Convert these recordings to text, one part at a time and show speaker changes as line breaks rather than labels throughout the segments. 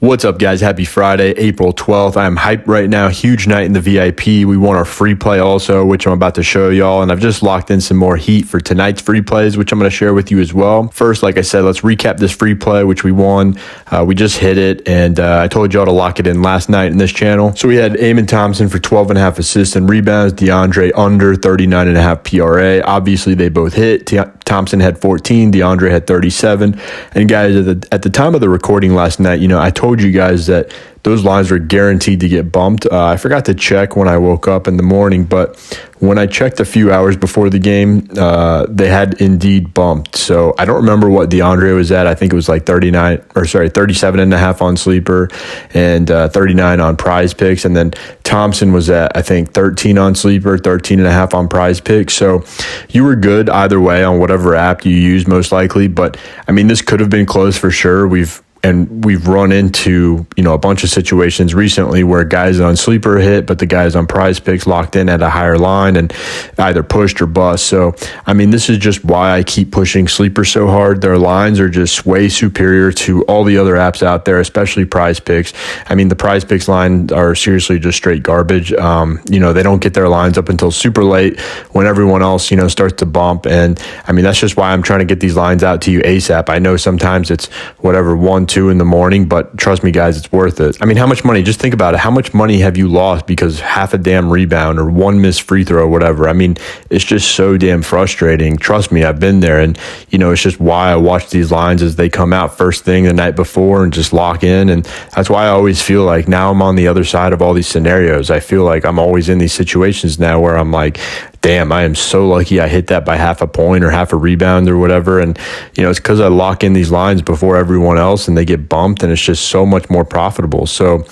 What's up, guys? Happy Friday, April 12th. I'm hyped right now. Huge night in the VIP. We won our free play also, which I'm about to show y'all. And I've just locked in some more heat for tonight's free plays, which I'm going to share with you as well. First, like I said, let's recap this free play, which we won. We just hit it, and I told y'all to lock it in last night in this channel. So we had Eamon Thompson for 12.5 assists and rebounds. DeAndre under 39.5 PRA. Obviously, they both hit. Thompson had 14. DeAndre had 37. And guys, at the time of the recording last night, I told you guys that those lines were guaranteed to get bumped. I forgot to check when I woke up in the morning, but when I checked a few hours before the game, they had indeed bumped. So I don't remember what DeAndre was at. I think it was like 37.5 on Sleeper and 39 on PrizePicks. And then Thompson was at, I think, 13 on Sleeper, 13.5 on PrizePicks. So you were good either way on whatever app you use, most likely. But I mean, this could have been close for sure. We've run into, a bunch of situations recently where guys on Sleeper hit, but the guys on PrizePicks locked in at a higher line and either pushed or bust. So, I mean, this is just why I keep pushing Sleeper so hard. Their lines are just way superior to all the other apps out there, especially PrizePicks. I mean, the PrizePicks lines are seriously just straight garbage. They don't get their lines up until super late when everyone else, starts to bump. And I mean, that's just why I'm trying to get these lines out to you ASAP. I know sometimes it's whatever, 1-2 in the morning, but trust me, guys, it's worth it. I mean, how much money? Just think about it. How much money have you lost because half a damn rebound or one missed free throw, whatever? I mean, it's just so damn frustrating. Trust me, I've been there. And, it's just why I watch these lines as they come out first thing the night before and just lock in. And that's why I always feel like now I'm on the other side of all these scenarios. I feel like I'm always in these situations now where I'm like, damn, I am so lucky I hit that by half a point or half a rebound or whatever. And, it's because I lock in these lines before everyone else and they get bumped, and it's just so much more profitable. So,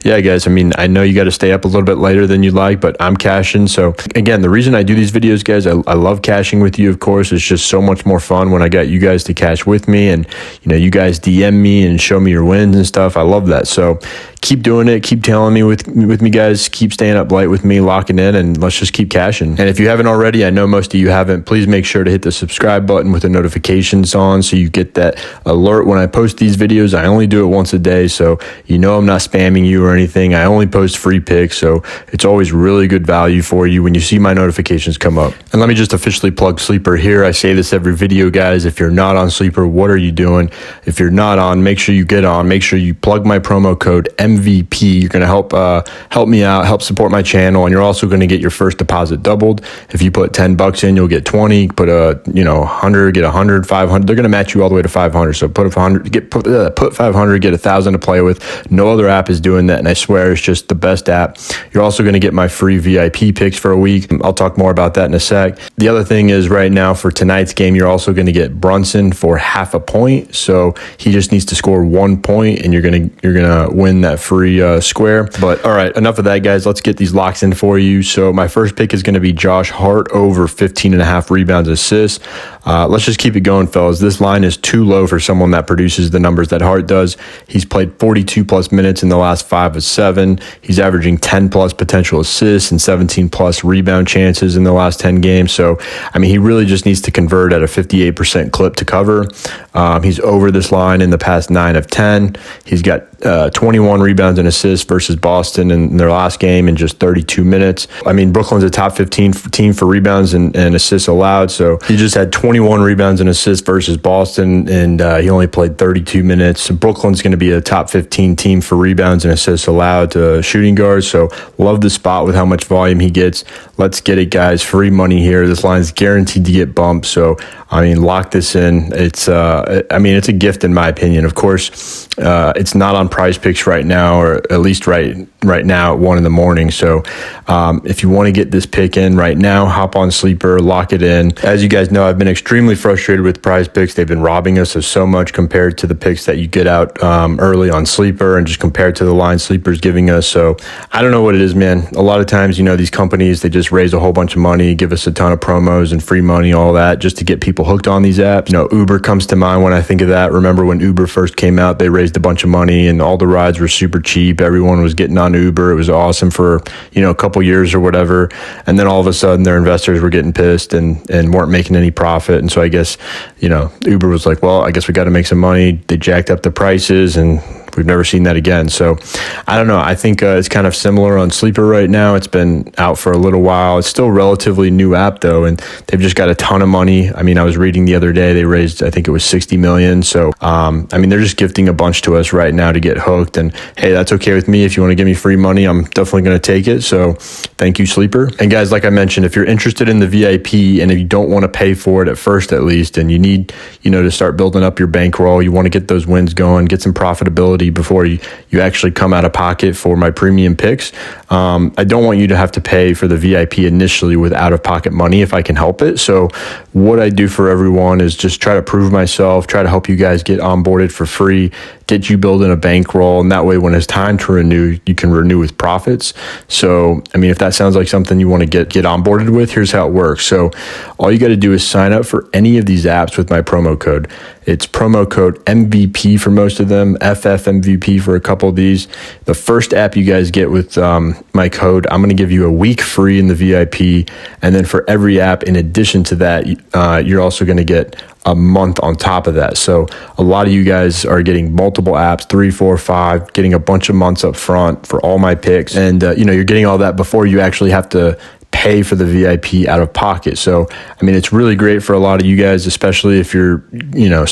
yeah, guys, I mean, I know you got to stay up a little bit later than you'd like, but I'm cashing. So, again, the reason I do these videos, guys, I love cashing with you, of course. It's just so much more fun when I got you guys to cash with me and, you guys DM me and show me your wins and stuff. I love that. So, keep doing it. Keep telling me with me, guys. Keep staying up late with me, locking in, and let's just keep cashing. And if you haven't already, I know most of you haven't, please make sure to hit the subscribe button with the notifications on so you get that alert when I post these videos. I only do it once a day, so I'm not spamming you or anything. I only post free picks, so it's always really good value for you when you see my notifications come up. And let me just officially plug Sleeper here. I say this every video, guys. If you're not on Sleeper, what are you doing? If you're not on, make sure you get on. Make sure you plug my promo code MVP. You're going to help me out, help support my channel, and you're also going to get your first deposit doubled. If you put $10 in, you'll get 20. Put 100, get 100, 500. They're going to match you all the way to 500. So put 500, put 500, get 1,000 to play with. No other app is doing that, and I swear it's just the best app. You're also going to get my free VIP picks for a week. I'll talk more about that in a sec. The other thing is right now for tonight's game, you're also going to get Brunson for half a point. So he just needs to score 1 point, and you're gonna win that free square. But all right, enough of that, guys. Let's get these locks in for you. So my first pick is going to be Josh Hart over 15.5 rebounds assists. Let's just keep it going, fellas. This line is too low for someone that produces the numbers that Hart does. He's played 42 plus minutes in the last 5 of 7. He's averaging 10 plus potential assists and 17 plus rebound chances in the last 10 games. So, I mean, he really just needs to convert at a 58% clip to cover. He's over this line in the past 9 of 10. He's got 21 rebounds and assists versus Boston in their last game in just 32 minutes. I mean, Brooklyn's a top 15 team for rebounds and assists allowed. So he just had 21 rebounds and assists versus Boston, and he only played 32 minutes. So Brooklyn's going to be a top 15 team for rebounds and assists allowed to shooting guards. So love the spot with how much volume he gets. Let's get it, guys. Free money here. This line's guaranteed to get bumped. So, I mean, lock this in. It's a gift in my opinion. Of course, it's not on PrizePicks right now, or at least right now at 1 in the morning. So if you want to get this pick in right now, hop on Sleeper, lock it in. As you guys know, I've been extremely frustrated with PrizePicks. They've been robbing us of so much compared to the picks that you get out early on Sleeper, and just compared to the line Sleeper's giving us. So I don't know what it is, man. A lot of times, these companies, they just raise a whole bunch of money, give us a ton of promos and free money, all that, just to get people hooked on these apps. Uber comes to mind when I think of that. Remember when Uber first came out, they raised a bunch of money and all the rides were super cheap. Everyone was getting on Uber. It was awesome for, a couple years or whatever. And then all of a sudden their investors were getting pissed and weren't making any profit. And so I guess, Uber was like, well, I guess we got to make some money. They jacked up the prices and we've never seen that again. So I don't know. I think it's kind of similar on Sleeper right now. It's been out for a little while. It's still a relatively new app though, and they've just got a ton of money. I mean, I was reading the other day, they raised, I think it was 60 million. So, I mean, they're just gifting a bunch to us right now to get hooked, and hey, that's okay with me. If you want to give me free money, I'm definitely going to take it. So thank you, Sleeper. And guys, like I mentioned, if you're interested in the VIP and if you don't want to pay for it at first, at least, and you need, to start building up your bankroll, you want to get those wins going, get some profitability before you actually come out of pocket for my premium picks. I don't want you to have to pay for the VIP initially with out-of-pocket money if I can help it. So what I do for everyone is just try to prove myself, try to help you guys get onboarded for free, get you building a bankroll, and that way when it's time to renew, you can renew with profits. So, I mean, if that sounds like something you want to get onboarded with, here's how it works. So all you got to do is sign up for any of these apps with my promo code. It's promo code MVP for most of them, FFMVP for a couple of these. The first app you guys get with my code, I'm going to give you a week free in the VIP. And then for every app, in addition to that, you're also going to get a month on top of that. So a lot of you guys are getting multiple apps, 3, 4, 5, getting a bunch of months up front for all my picks. And, you're getting all that before you actually have to pay for the VIP out of pocket. So, I mean, it's really great for a lot of you guys, especially if you're,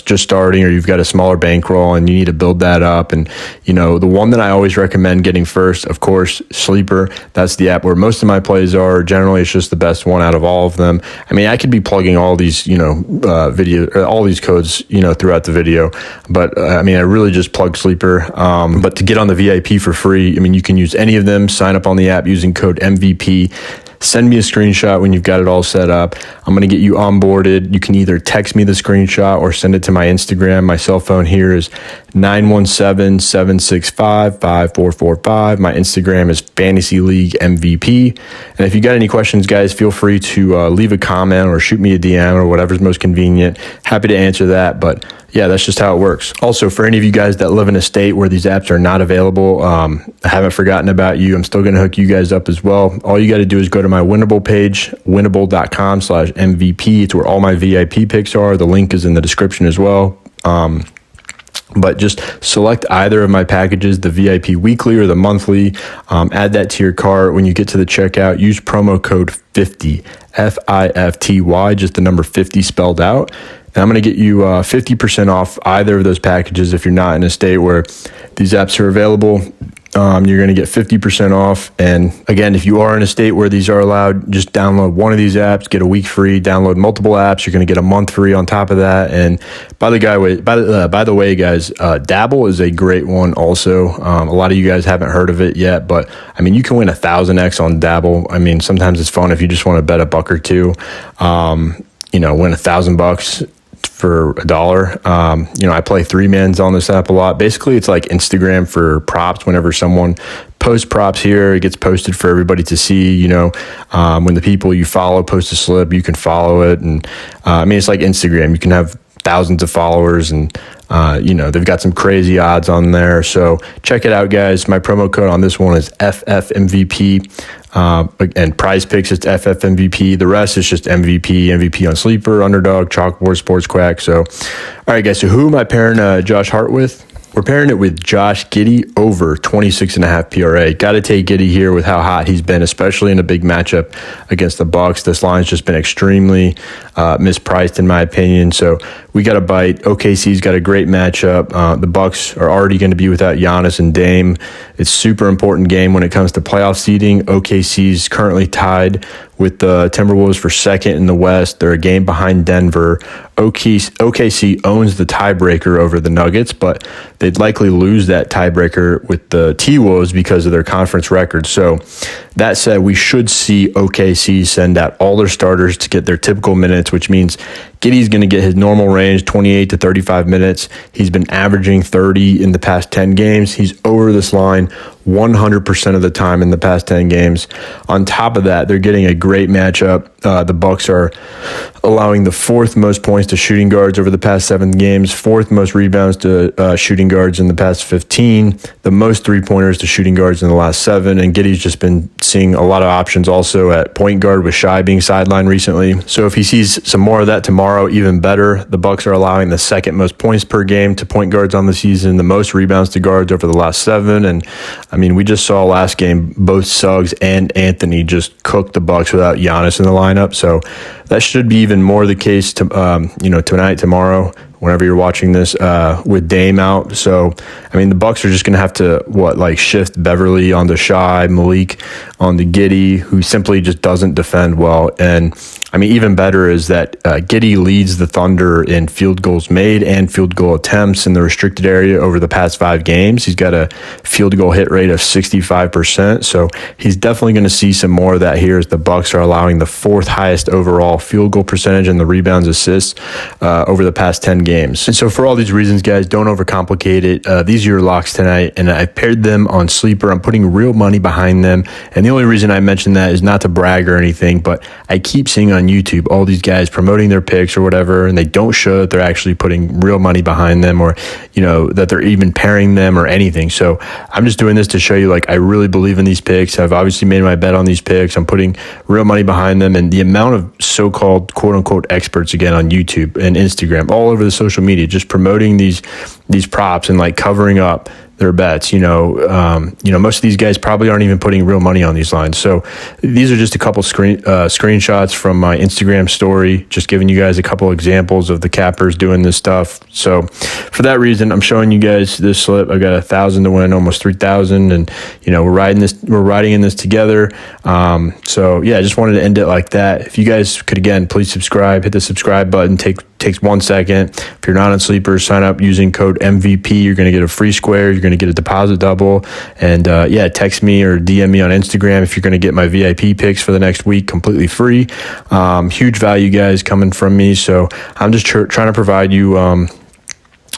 just starting or you've got a smaller bankroll and you need to build that up. And, the one that I always recommend getting first, of course, Sleeper. That's the app where most of my plays are. Generally, it's just the best one out of all of them. I mean, I could be plugging all these, all these codes, throughout the video, but I really just plug Sleeper. But to get on the VIP for free, I mean, you can use any of them, sign up on the app using code MVP. Send me a screenshot when you've got it all set up. I'm going to get you onboarded. You can either text me the screenshot or send it to my Instagram. My cell phone here is 917-765-5445. My Instagram is Fantasy League MVP. And if you got any questions, guys, feel free to leave a comment or shoot me a DM or whatever's most convenient. Happy to answer that. But yeah, that's just how it works. Also, for any of you guys that live in a state where these apps are not available, I haven't forgotten about you. I'm still going to hook you guys up as well. All you got to do is go to my Winnable page, winnable.com/MVP. It's where all my VIP picks are. The link is in the description as well. But just select either of my packages, the VIP weekly or the monthly. Add that to your cart. When you get to the checkout, use promo code 50, FIFTY, just the number 50 spelled out. And I'm going to get you 50% off either of those packages if you're not in a state where these apps are available. You're going to get 50% off. And again, if you are in a state where these are allowed, just download one of these apps, get a week free. Download multiple apps, you're going to get a month free on top of that. And by the way, guys, Dabble is a great one also. A lot of you guys haven't heard of it yet, but I mean, you can win 1,000x on Dabble. I mean, sometimes it's fun if you just want to bet a buck or two. Win $1,000 for $1. I play 3-mans on this app a lot. Basically, it's like Instagram for props. Whenever someone posts props here, it gets posted for everybody to see. When the people you follow post a slip, you can follow it. And it's like Instagram. You can have thousands of followers, and they've got some crazy odds on there. So check it out, guys. My promo code on this one is FFMVP. And PrizePicks, it's FFMVP. The rest is just MVP on Sleeper, Underdog, Chalkboard, Sports Quack. So, all right, guys. So who am I pairing Josh Hart with? We're pairing it with Josh Giddey over 26.5 PRA. Got to take Giddey here with how hot he's been, especially in a big matchup against the Bucks. This line's just been extremely mispriced, in my opinion. So we got a bite. OKC's got a great matchup. The Bucks are already going to be without Giannis and Dame. It's super important game when it comes to playoff seeding. OKC's currently tied with the Timberwolves for second in the West. They're a game behind Denver. OKC owns the tiebreaker over the Nuggets, but they'd likely lose that tiebreaker with the T-Wolves because of their conference record. So that said, we should see OKC send out all their starters to get their typical minutes, which means Giddey's going to get his normal range, 28 to 35 minutes. He's been averaging 30 in the past 10 games. He's over this line 100% of the time in the past 10 games. On top of that, they're getting a great matchup. The Bucks are allowing the 4th most points to shooting guards over the past 7 games, 4th most rebounds to shooting guards in the past 15, the most 3-pointers to shooting guards in the last 7. And Giddey's just been seeing a lot of options also at point guard with Shai being sidelined recently. So if he sees some more of that tomorrow, tomorrow, even better. The Bucks are allowing the second most points per game to point guards on the season, the most rebounds to guards over the last 7. And I mean, we just saw last game both Suggs and Anthony just cook the Bucks without Giannis in the lineup. So that should be even more the case to tonight, tomorrow, whenever you're watching this, with Dame out. So, I mean, the Bucks are just going to have to, shift Beverly onto Shai, Malik onto Giddey, who simply just doesn't defend well. And, I mean, even better is that Giddey leads the Thunder in field goals made and field goal attempts in the restricted area over the past 5 games. He's got a field goal hit rate of 65%. So he's definitely going to see some more of that here, as the Bucks are allowing the 4th highest overall field goal percentage and the rebounds assists over the past 10 games. And so for all these reasons, guys, don't overcomplicate it. These are your locks tonight, and I paired them on Sleeper. I'm putting real money behind them. And the only reason I mention that is not to brag or anything, but I keep seeing on YouTube all these guys promoting their picks or whatever, and they don't show that they're actually putting real money behind them, or that they're even pairing them or anything. So I'm just doing this to show you, I really believe in these picks. I've obviously made my bet on these picks. I'm putting real money behind them, and the amount of so-called quote-unquote experts, again, on YouTube and Instagram, all over the social media, just promoting these props and covering up their bets. Most of these guys probably aren't even putting real money on these lines. So these are just a couple screenshots from my Instagram story, just giving you guys a couple examples of the cappers doing this stuff. So for that reason, I'm showing you guys this slip. I've got 1,000 to win, almost 3,000, and we're riding in this together. So yeah, I just wanted to end it like that. If you guys could, again, please subscribe, hit the subscribe button. Takes 1 second. If you're not on Sleeper, sign up using code MVP. You're going to get a free square. You're going to get a deposit double. And text me or DM me on Instagram if you're going to get my VIP picks for the next week completely free. Huge value, guys, coming from me. So I'm just trying to provide you,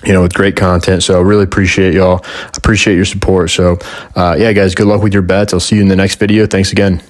with great content. So I really appreciate y'all. Appreciate your support. So guys, good luck with your bets. I'll see you in the next video. Thanks again.